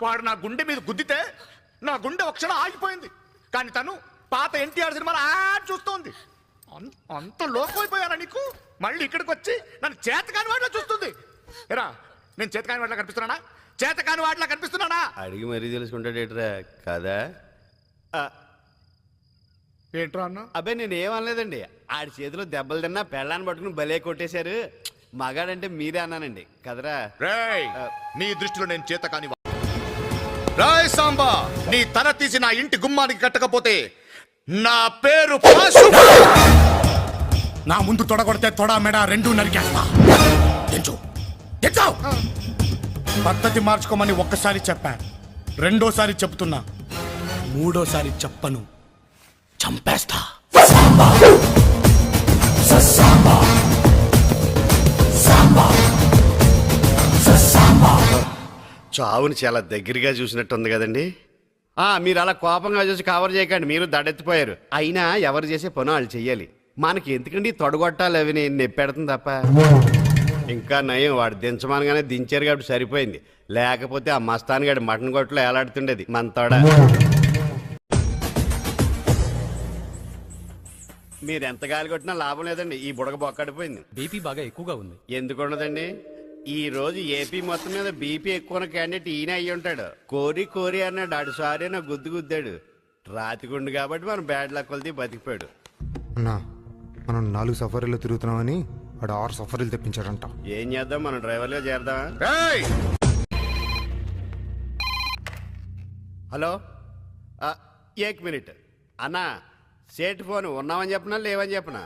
వాడు నా గుండె మీద గుద్దితే నా గుండె ఒక క్షణం ఆగిపోయింది. కానీ తను పాత ఎన్టీఆర్ సినిమాలో చూస్తోంది. అంత లోపమైపోయానా నీకు? మళ్ళీ ఇక్కడికి వచ్చి నన్ను చేతకాని వాడిలా చూస్తుంది. ఎరా, నేను చేతకాని వాడిలా కనిపిస్తున్నానా? చేతకాని వాడిలా కనిపిస్తున్నానా? అడిగి మరీ తెలుసుకుంటాడేట్రా కదా. ఏంట్రా అన్న? అబ్బాయి నేనేమనలేదండి. ఆడి చేతిలో దెబ్బలు తిన్నా పెళ్ళాన్ని పట్టుకుని భలే కొట్టేశారు. మగాడంటే మీరే అన్నానండి కదరా. రేయ్, నీ దృష్టిలో నేను చేతకాని రాయ్ సాంబా, నీ తల తీసి నా ఇంటి గుమ్మానికి కట్టకపోతే నా పేరు పాశు. నా ముందు తొడగొడితే తొడ మెడ రెండు నరికేస్తా. పద్ధతి మార్చుకోమని ఒక్కసారి చెప్పా, రెండోసారి చెప్తున్నా, మూడోసారి చెప్పను, చంపేస్తా. చావుని చాలా దగ్గరగా చూసినట్టుంది కదండి. మీరు అలా కోపంగా చూసి కవర్ చేయకండి, మీరు దడెత్తిపోయారు. అయినా ఎవరు చేసే పను వాళ్ళు చెయ్యాలి. మనకి ఎందుకండి తొడగొట్టాలి, అవి నేను నెప్పెడుతుంది తప్ప. ఇంకా నయం, వాడు దించమనగానే దించారు కాబట్టి సరిపోయింది. లేకపోతే ఆ మస్తాన్ గడి మటన్ కొట్టులో ఏలాడుతుండేది మన తొడ. మీరు ఎంత గాలి కొట్టినా లాభం లేదండి, ఈ బుడగ బొక్కడిపోయింది. బీపీ బాగా ఎక్కువగా ఉంది. ఎందుకు ఉండదండి? ఈ రోజు ఏపీ మొత్తం మీద బీపీ ఎక్కువ క్యాండిడేట్ ఈయన అయ్యి ఉంటాడు. కోరి కోరి అన్నాడు, ఆడు సారీ నా గుద్దు గుద్దాడు. రాతిగుండు కాబట్టి మనం బ్యాడ్ లక్ కొలిది బతికిపోయాడు. అన్నా, మనం 4 సఫరీలు తిరుగుతున్నామని వాడు 6 సఫరీలు తెప్పించాడంట. ఏం చేద్దాం, మనం డ్రైవర్గా చేద్దామా? హలో, 1 మినిట్ అన్నా. సేట్ ఫోన్ ఉన్నామని చెప్పనా లేవని చెప్పనా?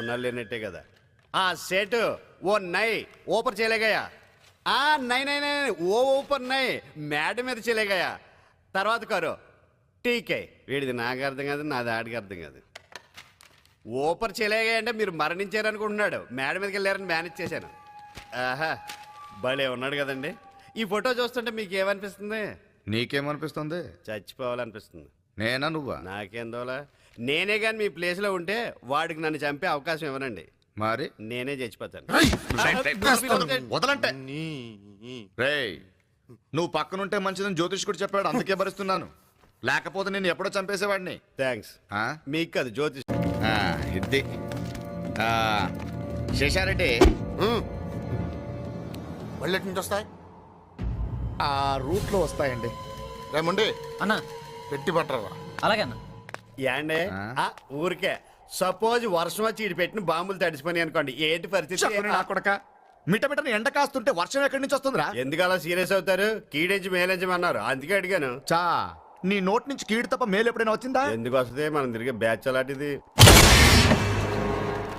ఉన్నా లేనట్టే కదా. सेठ वो नए ऊपर चले गया. नहीं नहीं नहीं वो ऊपर नहीं मैड మీద चले गया. తర్వాత करो ठीक है. వీడిది నాకు అర్థం కాదు, నాది ఆడికి అర్థం కాదు. ఊపర్ చెలేగా అంటే మీరు మరణించారనుకుంటున్నాడు. మేడ మీదకి వెళ్ళారని మేనేజ్ చేశాను. ఆహా, భలే ఉన్నాడు కదండి. ఈ ఫోటో చూస్తుంటే మీకు ఏమనిపిస్తుంది? నీకేమనిపిస్తుంది? చచ్చిపోవాలనిపిస్తుంది. నేనా నువ్వా? నాకేం దోలా. నేనే కానీ మీ ప్లేస్లో ఉంటే వాడికి నన్ను చంపే అవకాశం ఇవ్వనండి. మరి నేనే చచ్చిపోతాను. వదలంటే రేయ్, నువ్వు పక్కనుంటే మంచిదని జ్యోతిష్కుడు చెప్పాడు, అందుకే భరిస్తున్నాను. లేకపోతే నేను ఎప్పుడో చంపేసేవాడిని. థ్యాంక్స్. మీకు కాదు, జ్యోతిష్. ఇది శేషారెడ్డి వెళ్ళటి నుంచి వస్తాయి, ఆ రూట్ లో వస్తాయండి. రేమండి అన్నా పెట్టి పట్టరా. అలాగే అన్న. ఏండే ఊరికే సపోజ్ వర్షం వచ్చి ఇటు పెట్టిన బాంబులు తడిసిపోయి అనుకోండి, ఏంటి పరిస్థితి? కొడక మిటమిటని ఎండ కాస్తుంటే వర్షం ఎక్కడి నుంచి వస్తుందిరా? ఎందుకు అలా సీరియస్ అవుతారు? కీడించి మేలించమన్నారు, అందుకే అడిగాను. చా, నీ నోట్ నుంచి కీడు తప్ప మేలు ఎప్పుడైనా వచ్చిందా? ఎందుకు వస్తుంది? మనం తిరిగే బ్యాచ్ అలాంటిది.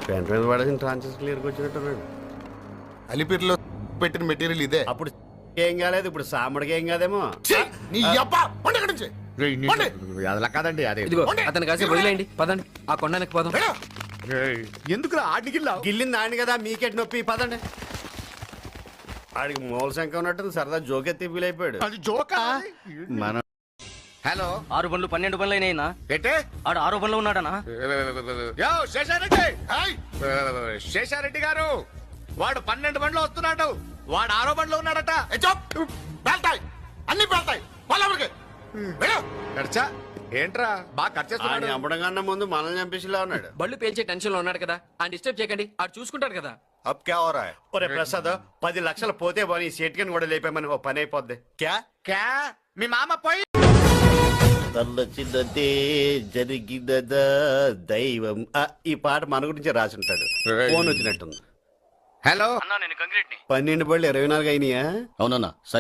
పెంట మీద పడేసిన ట్రాన్సెస్ క్లియర్గా వచ్చినట్టున్నాడు. అలిపిరిలో పెట్టిన మెటీరియల్ ఇదే. అప్పుడు ఏం కాలేదు, ఇప్పుడు సాముడికి ఏం కాదేమో. నీ అబ్బా పండు ఎక్కడి నుంచి? అలా కాదండి, అదే అతను కాసేపు వదిలేయండి, పదండి ఆ కొండనికి పోదాం. ఎందుకు ఆడిగిల్లా గిల్లింది ఆడిని కదా, మీకెట్ నొప్పి, పదండి. ఆడికి మూల శంఖ ఉన్నట్టు సరదా జోకెత్తి ఫీల్ అయిపోయాడు. అది జోకా? మనం హలో, 6 బండ్లు 12 బండ్లు అయినా ఏంటే? ఆడు 6 బండ్లు ఉన్నాడనా? శేషారెడ్డి, శేషారెడ్డి గారు, వాడు 12 బండ్లు వస్తున్నాడు, వాడు 6వ బండ్లో ఉన్నాడట. పేల్తాయి, అన్ని పేల్తాయి. ఏంట్రా బాగా ఖర్చు చేస్తున్నాడు? చంపడం కన్నా ముందు మనల్ని చంపేసిలా ఉన్నాడు. బళ్ళు పేల్చే టెన్షన్ లో ఉన్నాడు కదా, ఆ డిస్టర్బ్ చేయకండి, ఆడు చూసుకుంటాడు కదా. अब क्या हो रहा है? ఒరే ప్రసాద్, 10 లక్షలు పోతే పోనీ సేట్కని కూడా లేపామని ఓ పని అయిపోద్ది. क्या క్యా మీ మామ పోయి తల్లచిన్నదే జరిగినదా దైవం. ఈ పాట మన గురించి రాసి ఉంటాడు. ఫోన్ వచ్చినట్టుంది. హలో అన్నా, నేను కంక్రీట్ ని 12 బళ్ళు 24 అయినాయా? అవునన్నా. సరే.